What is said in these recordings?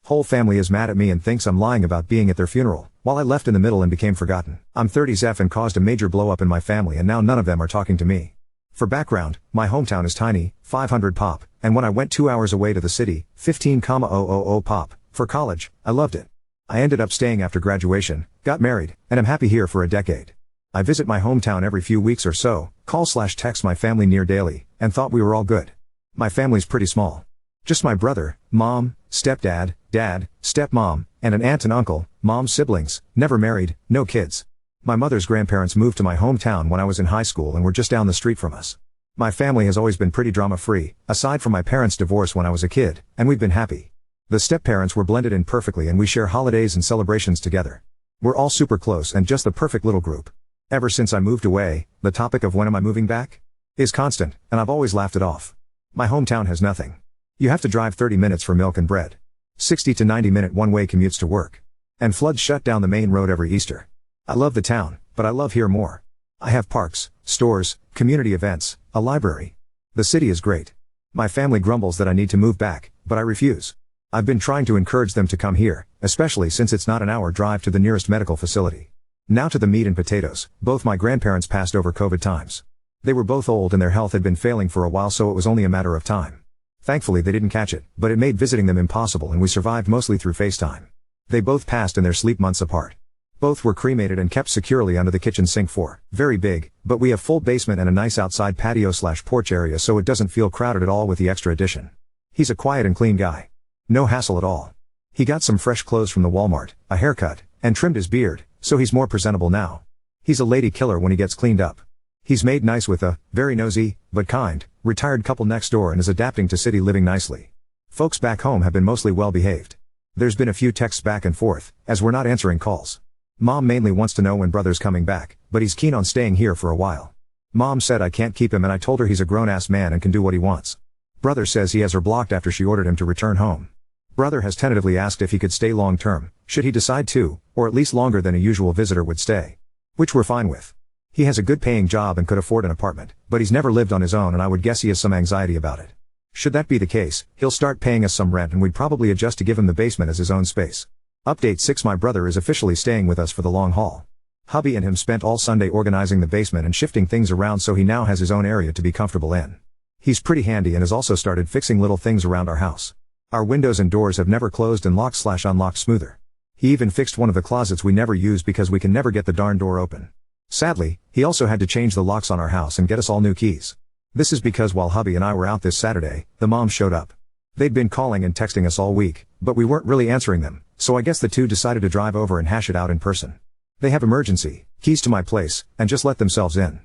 Whole family is mad at me and thinks I'm lying about being at their funeral, while I left in the middle and became forgotten. I'm 30s and caused a major blow up in my family and now none of them are talking to me. For background, my hometown is tiny, 500 pop, and when I went 2 hours away to the city, 15,000 pop, for college, I loved it. I ended up staying after graduation, got married, and am happy here for a decade. I visit my hometown every few weeks or so, call/text my family near daily, and thought we were all good. My family's pretty small. Just my brother, mom, stepdad, dad, stepmom, and an aunt and uncle, mom's siblings, never married, no kids. My mother's grandparents moved to my hometown when I was in high school and were just down the street from us. My family has always been pretty drama-free, aside from my parents' divorce when I was a kid, and we've been happy. The step-parents were blended in perfectly and we share holidays and celebrations together. We're all super close and just the perfect little group. Ever since I moved away, the topic of when am I moving back is constant, and I've always laughed it off. My hometown has nothing. You have to drive 30 minutes for milk and bread. 60 to 90-minute one-way commutes to work. And floods shut down the main road every Easter. I love the town, but I love here more. I have parks, stores, community events, a library. The city is great. My family grumbles that I need to move back, but I refuse. I've been trying to encourage them to come here, especially since it's not an hour drive to the nearest medical facility. Now to the meat and potatoes. Both my grandparents passed over COVID times. They were both old and their health had been failing for a while, so it was only a matter of time. Thankfully they didn't catch it, but it made visiting them impossible and we survived mostly through FaceTime. They both passed in their sleep months apart. Both were cremated and kept securely under the kitchen sink for, very big, but we have full basement and a nice outside patio/porch area so it doesn't feel crowded at all with the extra addition. He's a quiet and clean guy. No hassle at all. He got some fresh clothes from the Walmart, a haircut, and trimmed his beard, so he's more presentable now. He's a lady killer when he gets cleaned up. He's made nice with a, very nosy, but kind, retired couple next door and is adapting to city living nicely. Folks back home have been mostly well behaved. There's been a few texts back and forth, as we're not answering calls. Mom mainly wants to know when brother's coming back, but he's keen on staying here for a while. Mom said I can't keep him and I told her he's a grown-ass man and can do what he wants. Brother says he has her blocked after she ordered him to return home. Brother has tentatively asked if he could stay long-term, should he decide to, or at least longer than a usual visitor would stay. Which we're fine with. He has a good paying job and could afford an apartment, but he's never lived on his own and I would guess he has some anxiety about it. Should that be the case, he'll start paying us some rent and we'd probably adjust to give him the basement as his own space. Update 6: My brother is officially staying with us for the long haul. Hubby and him spent all Sunday organizing the basement and shifting things around so he now has his own area to be comfortable in. He's pretty handy and has also started fixing little things around our house. Our windows and doors have never closed and locked/unlocked smoother. He even fixed one of the closets we never use because we can never get the darn door open. Sadly, he also had to change the locks on our house and get us all new keys. This is because while hubby and I were out this Saturday, the moms showed up. They'd been calling and texting us all week, but we weren't really answering them, so I guess the two decided to drive over and hash it out in person. They have emergency keys to my place, and just let themselves in.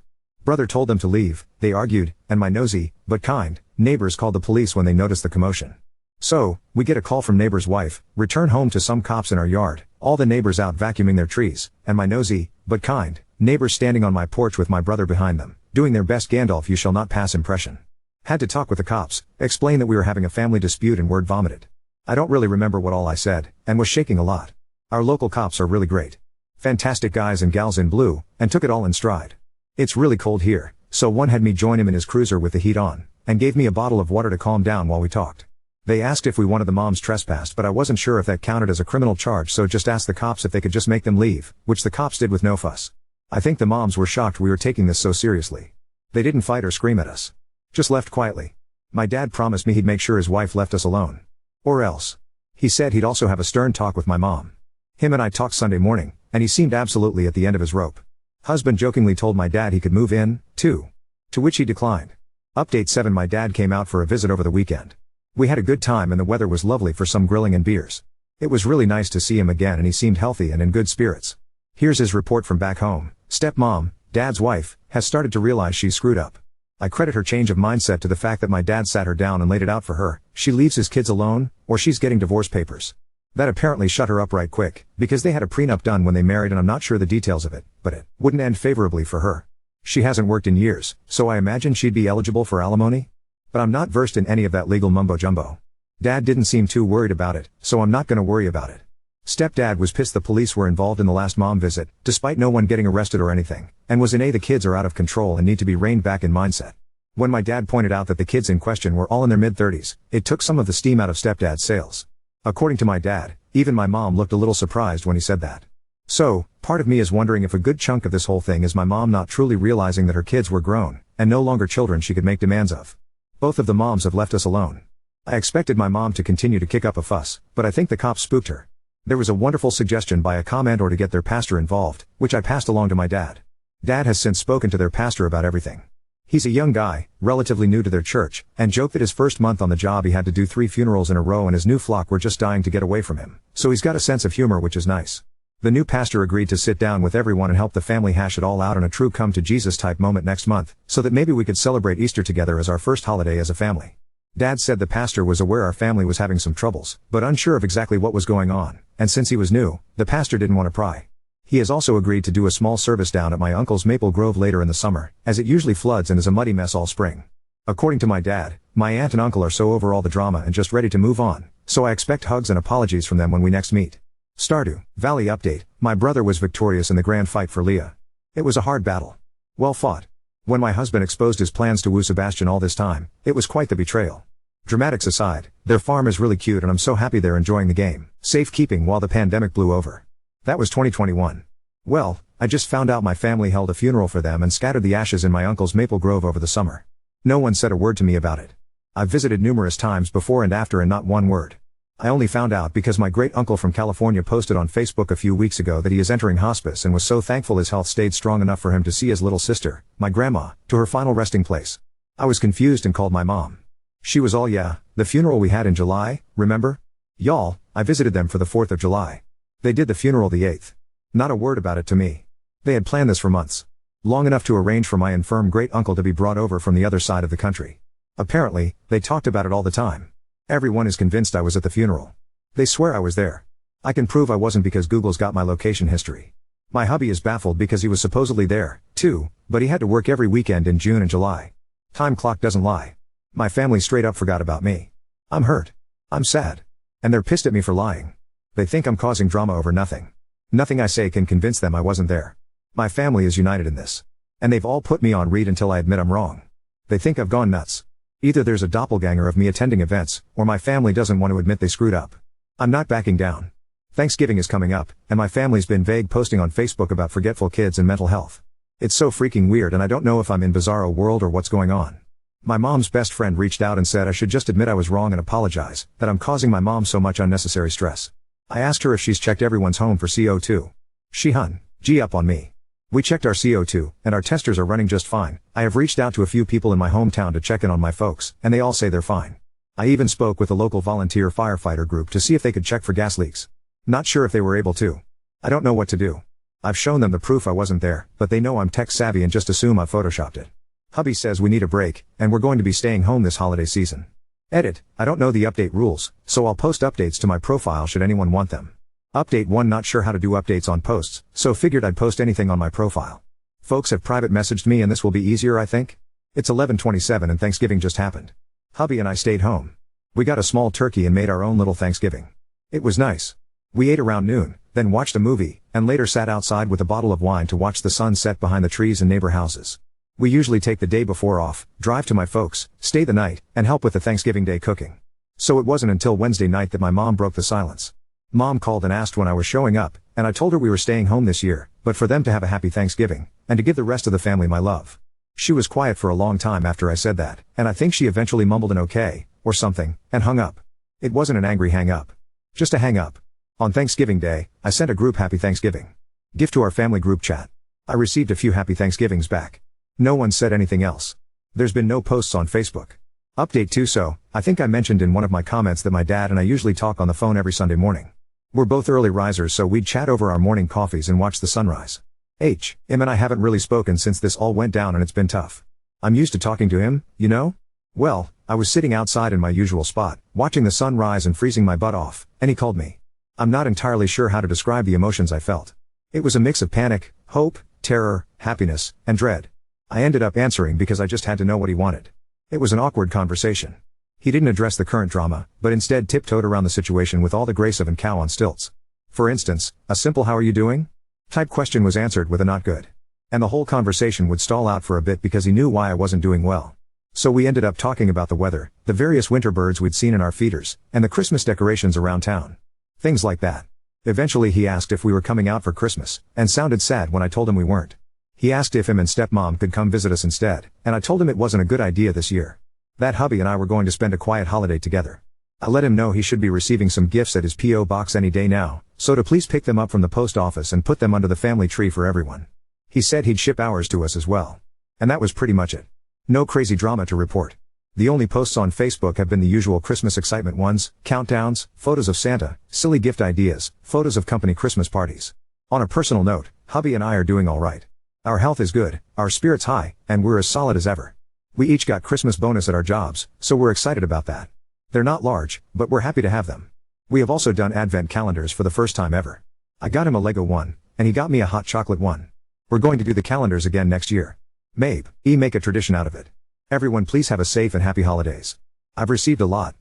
Brother told them to leave, they argued, and my nosy, but kind, neighbors called the police when they noticed the commotion. So, we get a call from neighbor's wife, return home to some cops in our yard, all the neighbors out vacuuming their trees, and my nosy, but kind, neighbors standing on my porch with my brother behind them, doing their best Gandalf you shall not pass impression. Had to talk with the cops, explain that we were having a family dispute and word vomited. I don't really remember what all I said, and was shaking a lot. Our local cops are really great. Fantastic guys and gals in blue, and took it all in stride. It's really cold here, so one had me join him in his cruiser with the heat on, and gave me a bottle of water to calm down while we talked. They asked if we wanted the moms trespassed, but I wasn't sure if that counted as a criminal charge, so just asked the cops if they could just make them leave, which the cops did with no fuss. I think the moms were shocked we were taking this so seriously. They didn't fight or scream at us. Just left quietly. My dad promised me he'd make sure his wife left us alone. Or else. He said he'd also have a stern talk with my mom. Him and I talked Sunday morning, and he seemed absolutely at the end of his rope. Husband jokingly told my dad he could move in, too. To which he declined. Update 7: My dad came out for a visit over the weekend. We had a good time and the weather was lovely for some grilling and beers. It was really nice to see him again and he seemed healthy and in good spirits. Here's his report from back home. Stepmom, dad's wife, has started to realize she's screwed up. I credit her change of mindset to the fact that my dad sat her down and laid it out for her. She leaves his kids alone, or she's getting divorce papers. That apparently shut her up right quick, because they had a prenup done when they married and I'm not sure the details of it, but it wouldn't end favorably for her. She hasn't worked in years, so I imagine she'd be eligible for alimony? But I'm not versed in any of that legal mumbo-jumbo. Dad didn't seem too worried about it, so I'm not gonna worry about it. Stepdad was pissed the police were involved in the last mom visit, despite no one getting arrested or anything, and was in the kids are out of control and need to be reined back in mindset. When my dad pointed out that the kids in question were all in their mid-30s, it took some of the steam out of stepdad's sails. According to my dad, even my mom looked a little surprised when he said that. So, part of me is wondering if a good chunk of this whole thing is my mom not truly realizing that her kids were grown, and no longer children she could make demands of. Both of the moms have left us alone. I expected my mom to continue to kick up a fuss, but I think the cops spooked her. There was a wonderful suggestion by a commenter to get their pastor involved, which I passed along to my dad. Dad has since spoken to their pastor about everything. He's a young guy, relatively new to their church, and joked that his first month on the job he had to do 3 funerals in a row and his new flock were just dying to get away from him. So he's got a sense of humor, which is nice. The new pastor agreed to sit down with everyone and help the family hash it all out in a true come-to-Jesus type moment next month, so that maybe we could celebrate Easter together as our first holiday as a family. Dad said the pastor was aware our family was having some troubles, but unsure of exactly what was going on, and since he was new, the pastor didn't want to pry. He has also agreed to do a small service down at my uncle's Maple Grove later in the summer, as it usually floods and is a muddy mess all spring. According to my dad, my aunt and uncle are so over all the drama and just ready to move on, so I expect hugs and apologies from them when we next meet. Stardew Valley update: my brother was victorious in the grand fight for Leah. It was a hard battle. Well fought. When my husband exposed his plans to woo Sebastian all this time, it was quite the betrayal. Dramatics aside, their farm is really cute and I'm so happy they're enjoying the game, safekeeping while the pandemic blew over. That was 2021. Well, I just found out my family held a funeral for them and scattered the ashes in my uncle's Maple Grove over the summer. No one said a word to me about it. I've visited numerous times before and after and not one word. I only found out because my great-uncle from California posted on Facebook a few weeks ago that he is entering hospice and was so thankful his health stayed strong enough for him to see his little sister, my grandma, to her final resting place. I was confused and called my mom. She was all yeah, the funeral we had in July, remember? Y'all, I visited them for the 4th of July. They did the funeral the 8th. Not a word about it to me. They had planned this for months. Long enough to arrange for my infirm great-uncle to be brought over from the other side of the country. Apparently, they talked about it all the time. Everyone is convinced I was at the funeral. They swear I was there. I can prove I wasn't because Google's got my location history. My hubby is baffled because he was supposedly there, too, but he had to work every weekend in June and July. Time clock doesn't lie. My family straight up forgot about me. I'm hurt. I'm sad. And they're pissed at me for lying. They think I'm causing drama over nothing. Nothing I say can convince them I wasn't there. My family is united in this. And they've all put me on read until I admit I'm wrong. They think I've gone nuts. Either there's a doppelganger of me attending events, or my family doesn't want to admit they screwed up. I'm not backing down. Thanksgiving is coming up, and my family's been vague posting on Facebook about forgetful kids and mental health. It's so freaking weird and I don't know if I'm in bizarro world or what's going on. My mom's best friend reached out and said I should just admit I was wrong and apologize, that I'm causing my mom so much unnecessary stress. I asked her if she's checked everyone's home for CO2. She G up on me. We checked our CO2, and our testers are running just fine. I have reached out to a few people in my hometown to check in on my folks, and they all say they're fine. I even spoke with a local volunteer firefighter group to see if they could check for gas leaks. Not sure if they were able to. I don't know what to do. I've shown them the proof I wasn't there, but they know I'm tech savvy and just assume I photoshopped it. Hubby says we need a break, and we're going to be staying home this holiday season. Edit: I don't know the update rules, so I'll post updates to my profile should anyone want them. Update 1: not sure how to do updates on posts, so figured I'd post anything on my profile. Folks have private messaged me and this will be easier I think. It's 11:27 and Thanksgiving just happened. Hubby and I stayed home. We got a small turkey and made our own little Thanksgiving. It was nice. We ate around noon, then watched a movie, and later sat outside with a bottle of wine to watch the sun set behind the trees and neighbor houses. We usually take the day before off, drive to my folks, stay the night, and help with the Thanksgiving Day cooking. So it wasn't until Wednesday night that my mom broke the silence. Mom called and asked when I was showing up, and I told her we were staying home this year, but for them to have a happy Thanksgiving, and to give the rest of the family my love. She was quiet for a long time after I said that, and I think she eventually mumbled an okay, or something, and hung up. It wasn't an angry hang up. Just a hang up. On Thanksgiving Day, I sent a group Happy Thanksgiving gift to our family group chat. I received a few Happy Thanksgivings back. No one said anything else. There's been no posts on Facebook. Update 2: so, I think I mentioned in one of my comments that my dad and I usually talk on the phone every Sunday morning. We're both early risers so we'd chat over our morning coffees and watch the sunrise. Him and I haven't really spoken since this all went down and it's been tough. I'm used to talking to him, you know? Well, I was sitting outside in my usual spot, watching the sun rise and freezing my butt off, and he called me. I'm not entirely sure how to describe the emotions I felt. It was a mix of panic, hope, terror, happiness, and dread. I ended up answering because I just had to know what he wanted. It was an awkward conversation. He didn't address the current drama, but instead tiptoed around the situation with all the grace of a cow on stilts. For instance, a simple "how are you doing?" type question was answered with a "not good." And the whole conversation would stall out for a bit because he knew why I wasn't doing well. So we ended up talking about the weather, the various winter birds we'd seen in our feeders, and the Christmas decorations around town. Things like that. Eventually he asked if we were coming out for Christmas, and sounded sad when I told him we weren't. He asked if him and stepmom could come visit us instead, and I told him it wasn't a good idea this year. That hubby and I were going to spend a quiet holiday together. I let him know he should be receiving some gifts at his P.O. box any day now, so to please pick them up from the post office and put them under the family tree for everyone. He said he'd ship ours to us as well. And that was pretty much it. No crazy drama to report. The only posts on Facebook have been the usual Christmas excitement ones, countdowns, photos of Santa, silly gift ideas, photos of company Christmas parties. On a personal note, hubby and I are doing alright. Our health is good, our spirits high, and we're as solid as ever. We each got Christmas bonus at our jobs, so we're excited about that. They're not large, but we're happy to have them. We have also done advent calendars for the first time ever. I got him a Lego one, and he got me a hot chocolate one. We're going to do the calendars again next year. Maybe make a tradition out of it. Everyone please have a safe and happy holidays. I've received a lot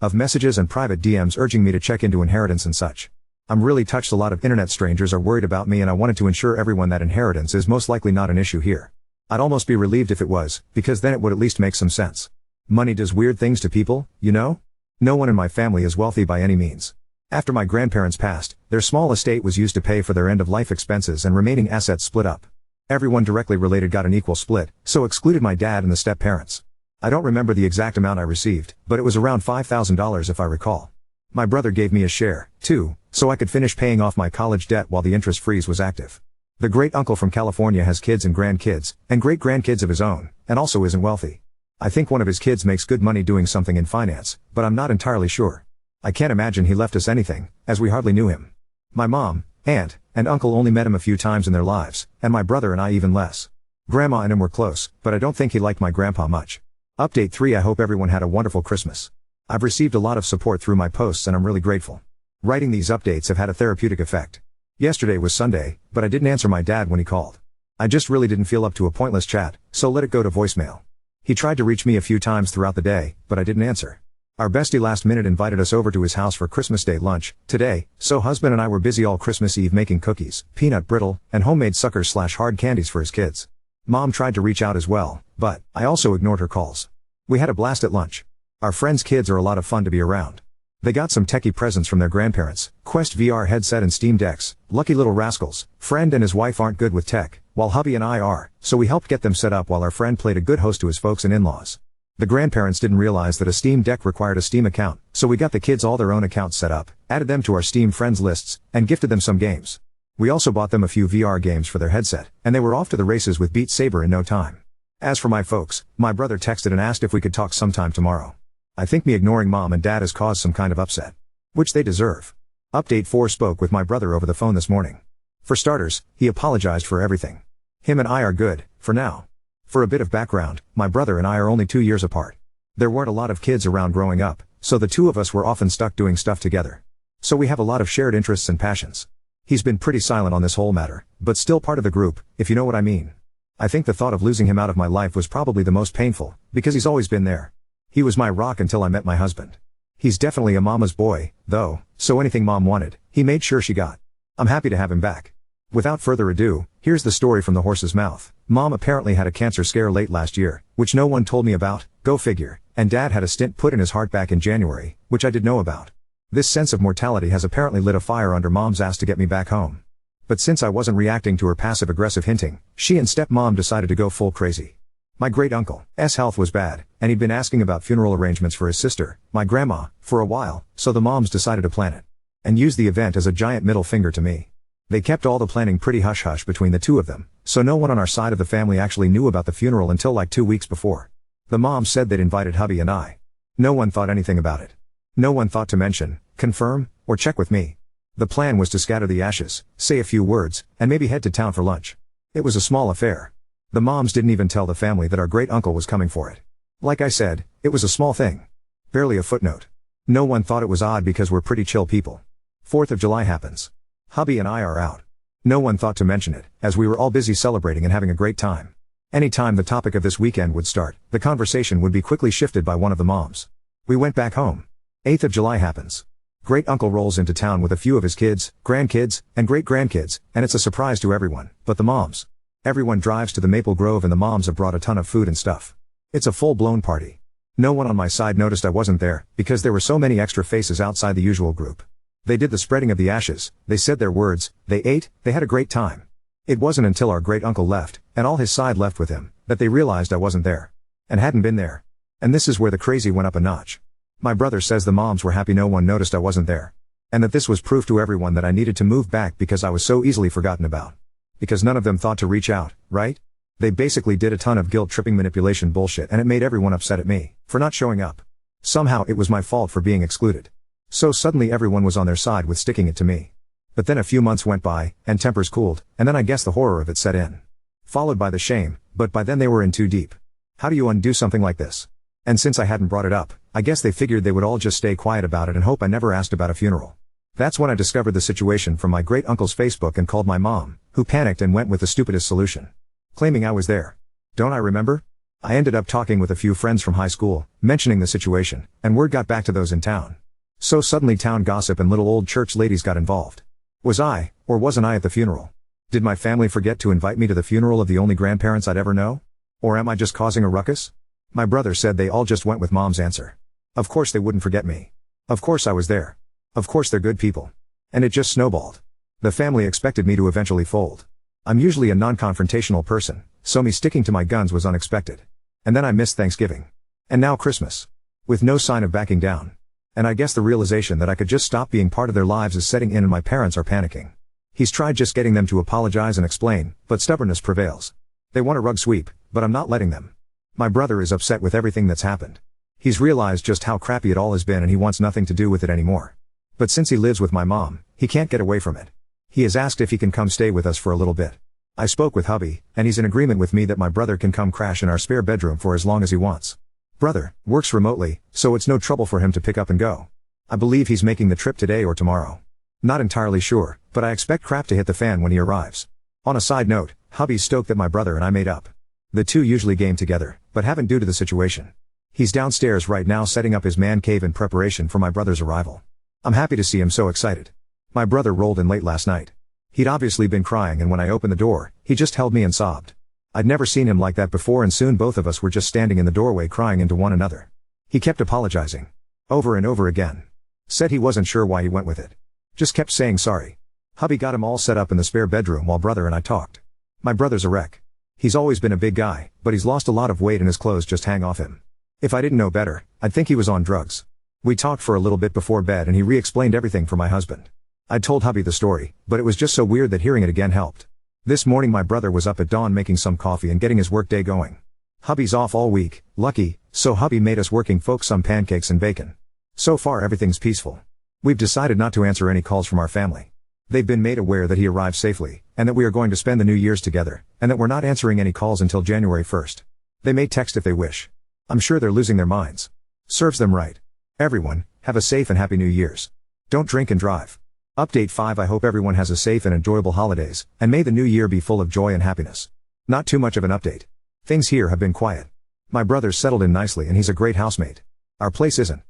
of messages and private DMs urging me to check into inheritance and such. I'm really touched. A lot of internet strangers are worried about me, and I wanted to ensure everyone that inheritance is most likely not an issue here. I'd almost be relieved if it was, because then it would at least make some sense. Money does weird things to people, you know? No one in my family is wealthy by any means. After my grandparents passed, their small estate was used to pay for their end-of-life expenses, and remaining assets split up. Everyone directly related got an equal split, so excluded my dad and the step-parents. I don't remember the exact amount I received, but it was around $5,000 if I recall. My brother gave me a share, too, so I could finish paying off my college debt while the interest freeze was active. The great uncle from California has kids and grandkids, and great-grandkids of his own, and also isn't wealthy. I think one of his kids makes good money doing something in finance, but I'm not entirely sure. I can't imagine he left us anything, as we hardly knew him. My mom, aunt, and uncle only met him a few times in their lives, and my brother and I even less. Grandma and him were close, but I don't think he liked my grandpa much. Update 3. I hope everyone had a wonderful Christmas. I've received a lot of support through my posts, and I'm really grateful. Writing these updates have had a therapeutic effect. Yesterday was Sunday, but I didn't answer my dad when he called. I just really didn't feel up to a pointless chat, so let it go to voicemail. He tried to reach me a few times throughout the day, but I didn't answer. Our bestie last minute invited us over to his house for Christmas Day lunch today, so husband and I were busy all Christmas Eve making cookies, peanut brittle, and homemade suckers/hard candies for his kids. Mom tried to reach out as well, but I also ignored her calls. We had a blast at lunch. Our friends' kids are a lot of fun to be around. They got some techie presents from their grandparents, Quest VR headset and Steam Decks. Lucky little rascals. Friend and his wife aren't good with tech, while hubby and I are, so we helped get them set up while our friend played a good host to his folks and in-laws. The grandparents didn't realize that a Steam Deck required a Steam account, so we got the kids all their own accounts set up, added them to our Steam friends lists, and gifted them some games. We also bought them a few VR games for their headset, and they were off to the races with Beat Saber in no time. As for my folks, my brother texted and asked if we could talk sometime tomorrow. I think me ignoring mom and dad has caused some kind of upset. Which they deserve. Update 4. Spoke with my brother over the phone this morning. For starters, he apologized for everything. Him and I are good, for now. For a bit of background, my brother and I are only 2 years apart. There weren't a lot of kids around growing up, so the two of us were often stuck doing stuff together. So we have a lot of shared interests and passions. He's been pretty silent on this whole matter, but still part of the group, if you know what I mean. I think the thought of losing him out of my life was probably the most painful, because he's always been there. He was my rock until I met my husband. He's definitely a mama's boy, though, so anything mom wanted, he made sure she got. I'm happy to have him back. Without further ado, here's the story from the horse's mouth. Mom apparently had a cancer scare late last year, which no one told me about, go figure, and dad had a stent put in his heart back in January, which I did know about. This sense of mortality has apparently lit a fire under mom's ass to get me back home. But since I wasn't reacting to her passive-aggressive hinting, she and stepmom decided to go full crazy. My great-uncle's health was bad, and he'd been asking about funeral arrangements for his sister, my grandma, for a while, so the moms decided to plan it. And use the event as a giant middle finger to me. They kept all the planning pretty hush-hush between the two of them, so no one on our side of the family actually knew about the funeral until like 2 weeks before. The moms said they'd invited hubby and I. No one thought anything about it. No one thought to mention, confirm, or check with me. The plan was to scatter the ashes, say a few words, and maybe head to town for lunch. It was a small affair. The moms didn't even tell the family that our great-uncle was coming for it. Like I said, it was a small thing. Barely a footnote. No one thought it was odd because we're pretty chill people. 4th of July happens. Hubby and I are out. No one thought to mention it, as we were all busy celebrating and having a great time. Anytime the topic of this weekend would start, the conversation would be quickly shifted by one of the moms. We went back home. 8th of July happens. Great-uncle rolls into town with a few of his kids, grandkids, and great-grandkids, and it's a surprise to everyone, but the moms. Everyone drives to the Maple Grove and the moms have brought a ton of food and stuff. It's a full-blown party. No one on my side noticed I wasn't there, because there were so many extra faces outside the usual group. They did the spreading of the ashes, they said their words, they ate, they had a great time. It wasn't until our great-uncle left, and all his side left with him, that they realized I wasn't there. And hadn't been there. And this is where the crazy went up a notch. My brother says the moms were happy no one noticed I wasn't there. And that this was proof to everyone that I needed to move back because I was so easily forgotten about. Because none of them thought to reach out, right? They basically did a ton of guilt-tripping manipulation bullshit, and it made everyone upset at me for not showing up. Somehow it was my fault for being excluded. So suddenly everyone was on their side with sticking it to me. But then a few months went by, and tempers cooled, and then I guess the horror of it set in. Followed by the shame, but by then they were in too deep. How do you undo something like this? And since I hadn't brought it up, I guess they figured they would all just stay quiet about it and hope I never asked about a funeral. That's when I discovered the situation from my great-uncle's Facebook and called my mom, who panicked and went with the stupidest solution. Claiming I was there. Don't I remember? I ended up talking with a few friends from high school, mentioning the situation, and word got back to those in town. So suddenly town gossip and little old church ladies got involved. Was I, or wasn't I at the funeral? Did my family forget to invite me to the funeral of the only grandparents I'd ever know? Or am I just causing a ruckus? My brother said they all just went with mom's answer. Of course they wouldn't forget me. Of course I was there. Of course they're good people. And it just snowballed. The family expected me to eventually fold. I'm usually a non-confrontational person, so me sticking to my guns was unexpected. And then I missed Thanksgiving. And now Christmas. With no sign of backing down. And I guess the realization that I could just stop being part of their lives is setting in and my parents are panicking. He's tried just getting them to apologize and explain, but stubbornness prevails. They want a rug sweep, but I'm not letting them. My brother is upset with everything that's happened. He's realized just how crappy it all has been and he wants nothing to do with it anymore. But since he lives with my mom, he can't get away from it. He has asked if he can come stay with us for a little bit. I spoke with hubby, and he's in agreement with me that my brother can come crash in our spare bedroom for as long as he wants. Brother works remotely, so it's no trouble for him to pick up and go. I believe he's making the trip today or tomorrow. Not entirely sure, but I expect crap to hit the fan when he arrives. On a side note, hubby's stoked that my brother and I made up. The two usually game together, but haven't due to the situation. He's downstairs right now setting up his man cave in preparation for my brother's arrival. I'm happy to see him so excited. My brother rolled in late last night. He'd obviously been crying, and when I opened the door, he just held me and sobbed. I'd never seen him like that before, and soon both of us were just standing in the doorway crying into one another. He kept apologizing. Over and over again. Said he wasn't sure why he went with it. Just kept saying sorry. Hubby got him all set up in the spare bedroom while brother and I talked. My brother's a wreck. He's always been a big guy, but he's lost a lot of weight and his clothes just hang off him. If I didn't know better, I'd think he was on drugs. We talked for a little bit before bed and he re-explained everything for my husband. I'd told hubby the story, but it was just so weird that hearing it again helped. This morning my brother was up at dawn making some coffee and getting his workday going. Hubby's off all week, lucky, so hubby made us working folks some pancakes and bacon. So far everything's peaceful. We've decided not to answer any calls from our family. They've been made aware that he arrived safely, and that we are going to spend the New Year's together, and that we're not answering any calls until January 1st. They may text if they wish. I'm sure they're losing their minds. Serves them right. Everyone, have a safe and happy New Year's. Don't drink and drive. Update 5. I hope everyone has a safe and enjoyable holidays, and may the new year be full of joy and happiness. Not too much of an update. Things here have been quiet. My brother's settled in nicely and he's a great housemate. Our place isn't.